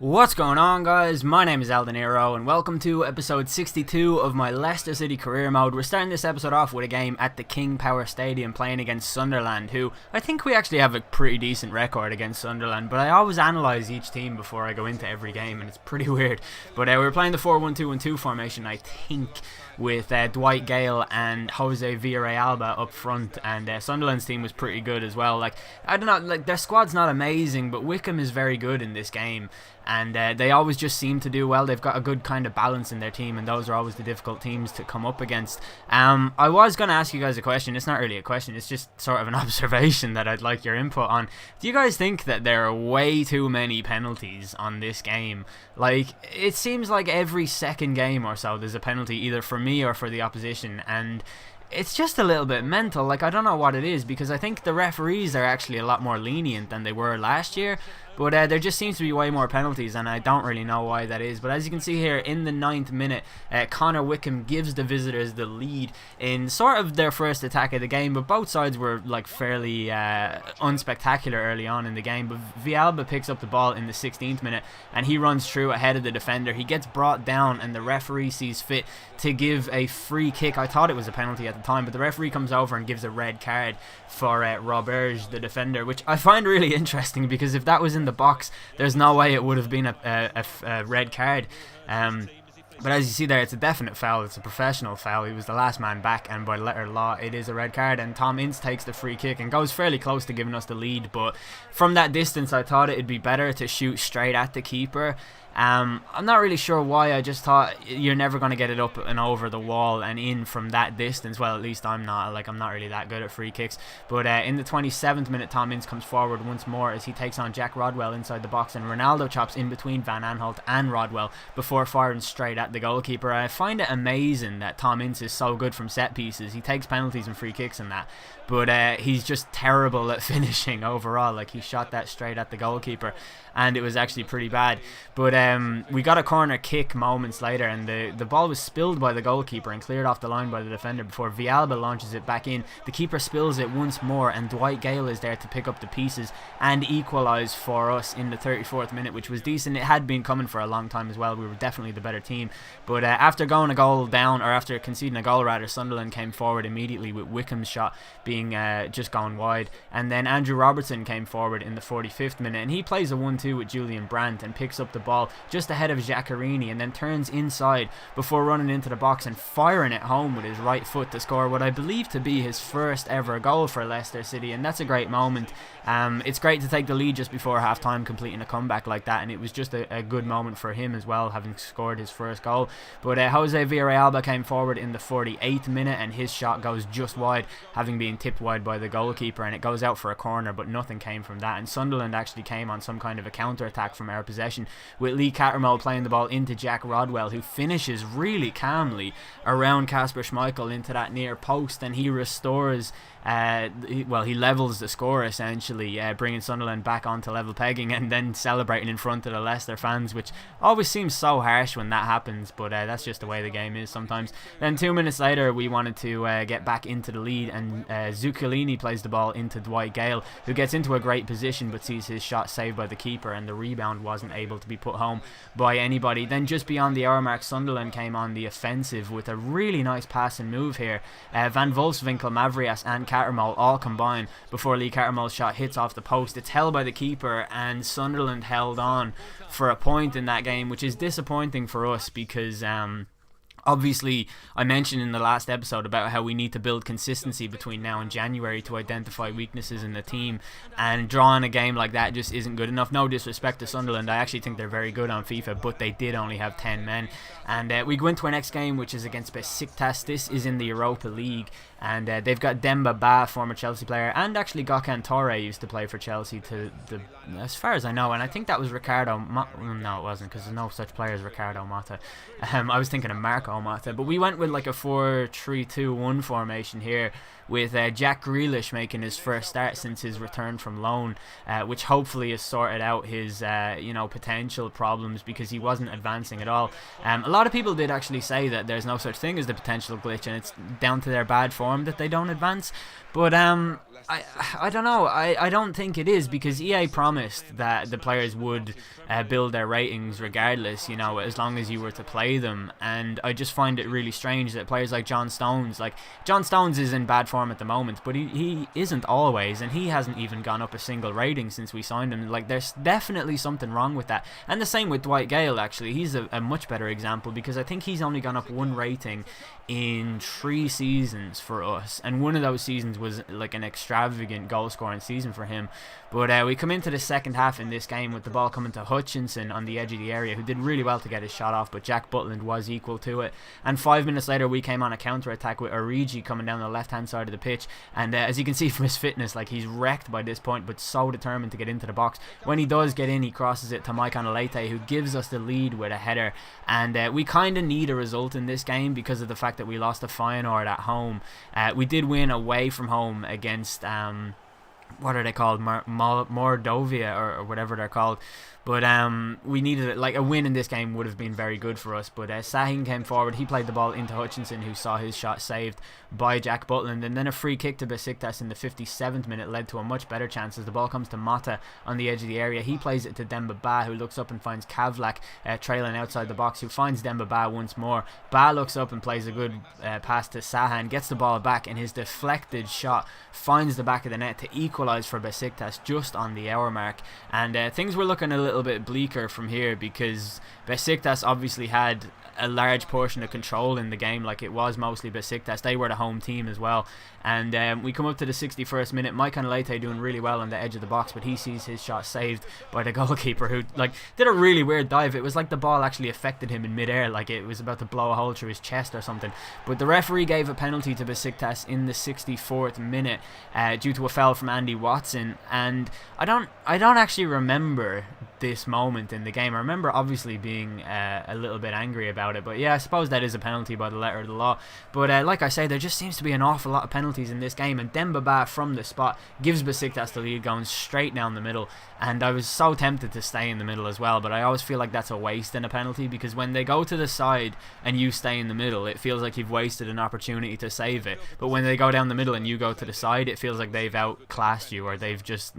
What's going on, guys? My name is Eldeniro and welcome to episode 62 of my Leicester City career mode. We're starting this episode off with a game at the King Power Stadium playing against Sunderland, who I think we actually have a pretty decent record against Sunderland, but I always analyse each team before I go into every game and it's pretty weird. But we were playing the 4-1-2-1-2 formation, I think, with Dwight Gale and Jose Villarrealba up front, and Sunderland's team was pretty good as well. Like, I don't know, like their squad's not amazing, but Wickham is very good in this game. And they always just seem to do well. They've got a good kind of balance in their team, and those are always the difficult teams to come up against. I was going to ask you guys a question. It's not really a question, it's just sort of an observation that I'd like your input on. Do you guys think that there are way too many penalties on this game? Like, it seems like every second game or so there's a penalty, either for me or for the opposition, and it's just a little bit mental. Like, I don't know what it is, because I think the referees are actually a lot more lenient than they were last year. But there just seems to be way more penalties, and I don't really know why that is. But as you can see here, in the 9th minute, Connor Wickham gives the visitors the lead in sort of their first attack of the game. But both sides were like fairly unspectacular early on in the game. But Villalba picks up the ball in the 16th minute, and he runs through ahead of the defender. He gets brought down, and the referee sees fit to give a free kick. I thought it was a penalty at the time, but the referee comes over and gives a red card for Roberge, the defender, which I find really interesting, because if that was in the box, there's no way it would have been a red card. But as you see there, it's a definite foul. It's a professional foul. He was the last man back, and by letter law it is a red card. And Tom Ince takes the free kick and goes fairly close to giving us the lead, but from that distance I thought it'd be better to shoot straight at the keeper. I'm not really sure why. I just thought you're never going to get it up and over the wall and in from that distance. Well, at least I'm not. Like, I'm not really that good at free kicks. But in the 27th minute, Tom Ince comes forward once more as he takes on Jack Rodwell inside the box, and Ronaldo chops in between Van Aanholt and Rodwell before firing straight at the goalkeeper. I find it amazing that Tom Ince is so good from set pieces. He takes penalties and free kicks and that, but he's just terrible at finishing overall. Like, he shot that straight at the goalkeeper, and it was actually pretty bad. But we got a corner kick moments later, and the ball was spilled by the goalkeeper and cleared off the line by the defender before Villalba launches it back in. The keeper spills it once more, and Dwight Gale is there to pick up the pieces and equalise for us in the 34th minute, which was decent. It had been coming for a long time as well. We were definitely the better team. But after going a goal down, or after conceding a goal rather, Sunderland came forward immediately with Wickham's shot being just gone wide. And then Andrew Robertson came forward in the 45th minute, and he plays a 1-2 with Julian Brandt and picks up the ball just ahead of Giaccherini, and then turns inside before running into the box and firing it home with his right foot to score what I believe to be his first ever goal for Leicester City, and that's a great moment. It's great to take the lead just before half time, completing a comeback like that, and it was just a good moment for him as well, having scored his first goal. But Jose Villarrealba came forward in the 48th minute, and his shot goes just wide, having been tipped wide by the goalkeeper, and it goes out for a corner, but nothing came from that. And Sunderland actually came on some kind of a counter-attack from our possession, with Lee Cattermole playing the ball into Jack Rodwell, who finishes really calmly around Kasper Schmeichel into that near post, and he restores he levels the score essentially, bringing Sunderland back onto level pegging, and then celebrating in front of the Leicester fans, which always seems so harsh when that happens, but that's just the way the game is sometimes. Then 2 minutes later, we wanted to get back into the lead, and Zuccolini plays the ball into Dwight Gale, who gets into a great position but sees his shot saved by the keeper, and the rebound wasn't able to be put home by anybody. Then just beyond the hour mark, Sunderland came on the offensive with a really nice pass and move here. Van Wolfswinkel, Mavrias and Cattermole all combine before Lee Cattermole's shot hits off the post. It's held by the keeper, and Sunderland held on for a point in that game, which is disappointing for us because obviously, I mentioned in the last episode about how we need to build consistency between now and January to identify weaknesses in the team, and drawing a game like that just isn't good enough. No disrespect to Sunderland, I actually think they're very good on FIFA, but they did only have 10 men. And we go into our next game, which is against Besiktas. This is in the Europa League, and they've got Demba Ba, former Chelsea player, and actually Gökhan Torre used to play for Chelsea as far as I know, and I think that was Ricardo no, it wasn't, because there's no such player as Ricardo Motta. I was thinking of Marco go, Mata. But we went with like a 4-3-2-1 formation here, with Jack Grealish making his first start since his return from loan, which hopefully has sorted out his potential problems, because he wasn't advancing at all. A lot of people did actually say that there's no such thing as the potential glitch, and it's down to their bad form that they don't advance. But I don't know. I don't think it is, because EA promised that the players would build their ratings regardless, as long as you were to play them. And I just find it really strange that players like John Stones is in bad form at the moment, but he isn't always, and he hasn't even gone up a single rating since we signed him. Like, there's definitely something wrong with that. And the same with Dwight Gale, actually. He's a much better example, because I think he's only gone up 1 rating in 3 seasons for us, and one of those seasons was like an extravagant goal scoring season for him. But we come into the second half in this game with the ball coming to Hutchinson on the edge of the area, who did really well to get his shot off, but Jack Butland was equal to it. And 5 minutes later we came on a counter-attack with Origi coming down the left-hand side of the pitch, and as you can see from his fitness, like, he's wrecked by this point, but so determined to get into the box. When he does get in, he crosses it to Mike Onelete, who gives us the lead with a header. And we kind of need a result in this game because of the fact that we lost to Feyenoord at home. We did win away from home against what are they called, Mordovia or whatever they're called. But we needed it. Like, a win in this game would have been very good for us. But Sahin came forward. He played the ball into Hutchinson, who saw his shot saved by Jack Butland. And then a free kick to Besiktas in the 57th minute led to a much better chance as the ball comes to Mata on the edge of the area. He plays it to Demba Ba, who looks up and finds Kavlak trailing outside the box, who finds Demba Ba once more. Ba looks up and plays a good pass to Sahan, gets the ball back, and his deflected shot finds the back of the net to equalise for Besiktas just on the hour mark. And things were looking a little bit bleaker from here, because Besiktas obviously had a large portion of control in the game. Like, it was mostly Besiktas. They were the home team as well. And we come up to the 61st minute. Mike Onelete doing really well on the edge of the box, but he sees his shot saved by the goalkeeper, who did a really weird dive. It was like the ball actually affected him in midair, like it was about to blow a hole through his chest or something. But the referee gave a penalty to Besiktas in the 64th minute due to a foul from Andy Watson. And I don't actually remember this moment in the game. I remember obviously being a little bit angry about it, but yeah, I suppose that is a penalty by the letter of the law. But like I say, there just seems to be an awful lot of penalties in this game, and Demba Ba from the spot gives Besiktas the lead, going straight down the middle. And I was so tempted to stay in the middle as well, but I always feel like that's a waste in a penalty, because when they go to the side and you stay in the middle, it feels like you've wasted an opportunity to save it. But when they go down the middle and you go to the side, it feels like they've outclassed you, or they've just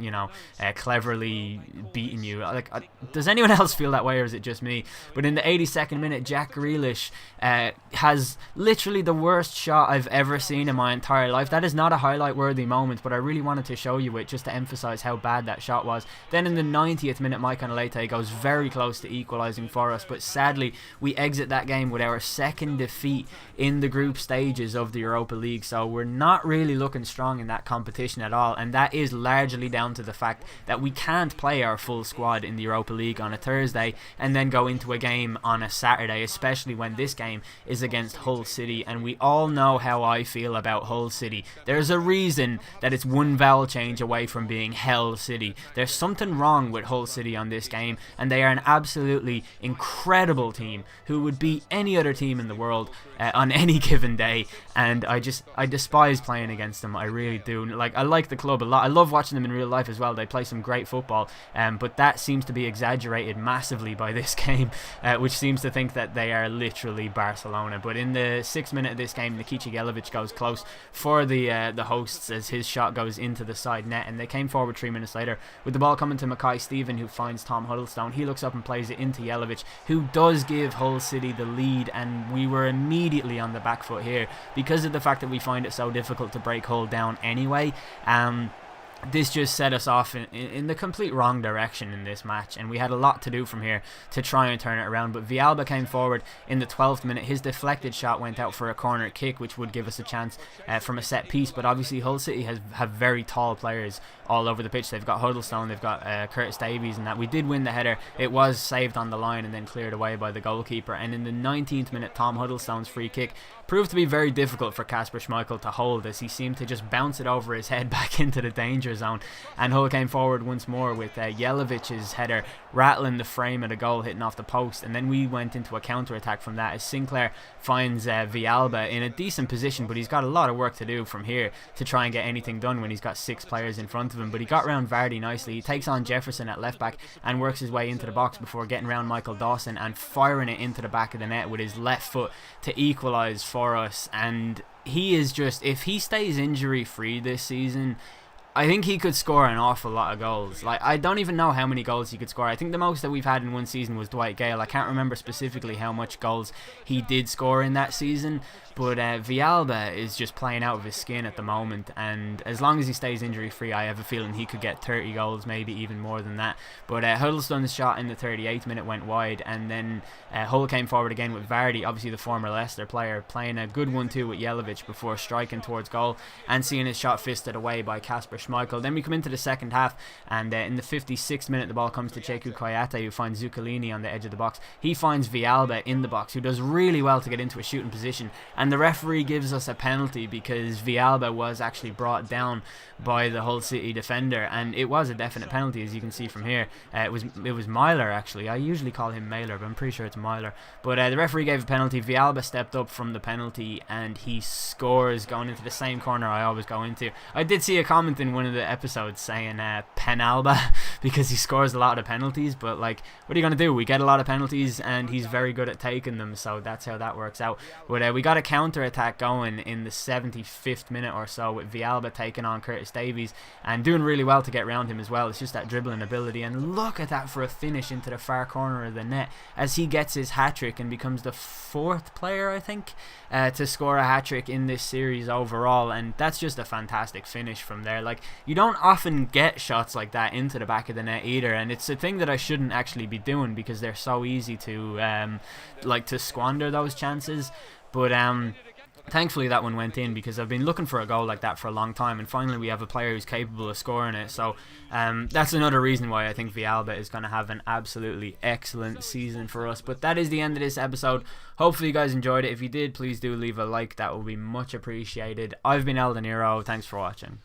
cleverly beaten you. Like, does anyone else feel that way, or is it just me? But in the 82nd minute, Jack Grealish has literally the worst shot I've ever seen in my entire life. That is not a highlight worthy moment, but I really wanted to show you it just to emphasise how bad that shot was. Then in the 90th minute, Mike Onelete goes very close to equalising for us, but sadly we exit that game with our second defeat in the group stages of the Europa League. So we're not really looking strong in that competition at all, and that is largely down to the fact that we can't play our full squad in the Europa League on a Thursday and then go into a game on a Saturday, especially when this game is against Hull City. And we all know how I feel about Hull City. There's a reason that it's one vowel change away from being Hell City. There's something wrong with Hull City on this game, and they are an absolutely incredible team who would beat any other team in the world on any given day. And I despise playing against them. I really do. Like, I like the club a lot. I love watching them in real life as well. They play some great football, but that seems to be exaggerated massively by this game, which seems to think that they are literally Barcelona. But in the 6th minute of this game, Nikica Jelavic goes close for the hosts as his shot goes into the side net, and they came forward 3 minutes later with the ball coming to Mackay Stephen, who finds Tom Huddlestone. He looks up and plays it into Jelavic, who does give Hull City the lead, and we were immediately on the back foot here because of the fact that we find it so difficult to break Hull down anyway. This just set us off in the complete wrong direction in this match, and we had a lot to do from here to try and turn it around. But Villalba came forward in the 12th minute. His deflected shot went out for a corner kick, which would give us a chance from a set piece. But obviously Hull City have very tall players all over the pitch. They've got Huddlestone, they've got Curtis Davies, and that. We did win the header. It was saved on the line and then cleared away by the goalkeeper. And in the 19th minute, Tom Huddlestone's free kick proved to be very difficult for Kasper Schmeichel to hold, as he seemed to just bounce it over his head back into the danger danger zone, and Hull came forward once more with Jelovic's header rattling the frame of the goal, hitting off the post, and then we went into a counter-attack from that as Sinclair finds Villalba in a decent position, but he's got a lot of work to do from here to try and get anything done when he's got 6 players in front of him. But he got round Vardy nicely. He takes on Jefferson at left back and works his way into the box before getting round Michael Dawson and firing it into the back of the net with his left foot to equalise for us. And he is just, if he stays injury free this season, I think he could score an awful lot of goals. Like, I don't even know how many goals he could score. I think the most that we've had in one season was Dwight Gale. I can't remember specifically how much goals he did score in that season, but Villalba is just playing out of his skin at the moment, and as long as he stays injury free, I have a feeling he could get 30 goals, maybe even more than that. But Huddlestone's shot in the 38th minute went wide, and then Hull came forward again with Vardy, obviously the former Leicester player, playing a good 1-2 with Jelovic before striking towards goal and seeing his shot fisted away by Kasper Schmeichel. Then we come into the second half, and in the 56th minute the ball comes to Cheku Koyate, who finds Zuccolini on the edge of the box. He finds Villalba in the box, who does really well to get into a shooting position, and the referee gives us a penalty because Villalba was actually brought down by the Hull City defender, and it was a definite penalty, as you can see from here. It was Myler, actually. I usually call him Mailer, but I'm pretty sure it's Myler. But the referee gave a penalty. Villalba stepped up from the penalty and he scores, going into the same corner I always go into. I did see a comment in one of the episodes saying Penalba because he scores a lot of penalties, but like, what are you going to do? We get a lot of penalties and he's very good at taking them, so that's how that works out. But we got a counter-attack going in the 75th minute or so with Villalba taking on Curtis Davies and doing really well to get around him as well. It's just that dribbling ability, and look at that for a finish into the far corner of the net as he gets his hat-trick and becomes the 4th player, I think, to score a hat-trick in this series overall, and that's just a fantastic finish from there. Like, you don't often get shots like that into the back of the net either, and it's a thing that I shouldn't actually be doing because they're so easy to to squander those chances. But thankfully that one went in because I've been looking for a goal like that for a long time, and finally we have a player who's capable of scoring it. So that's another reason why I think Villalba is going to have an absolutely excellent season for us. But that is the end of this episode. Hopefully you guys enjoyed it. If you did, please do leave a like. That will be much appreciated. I've been El Dinero. Thanks for watching.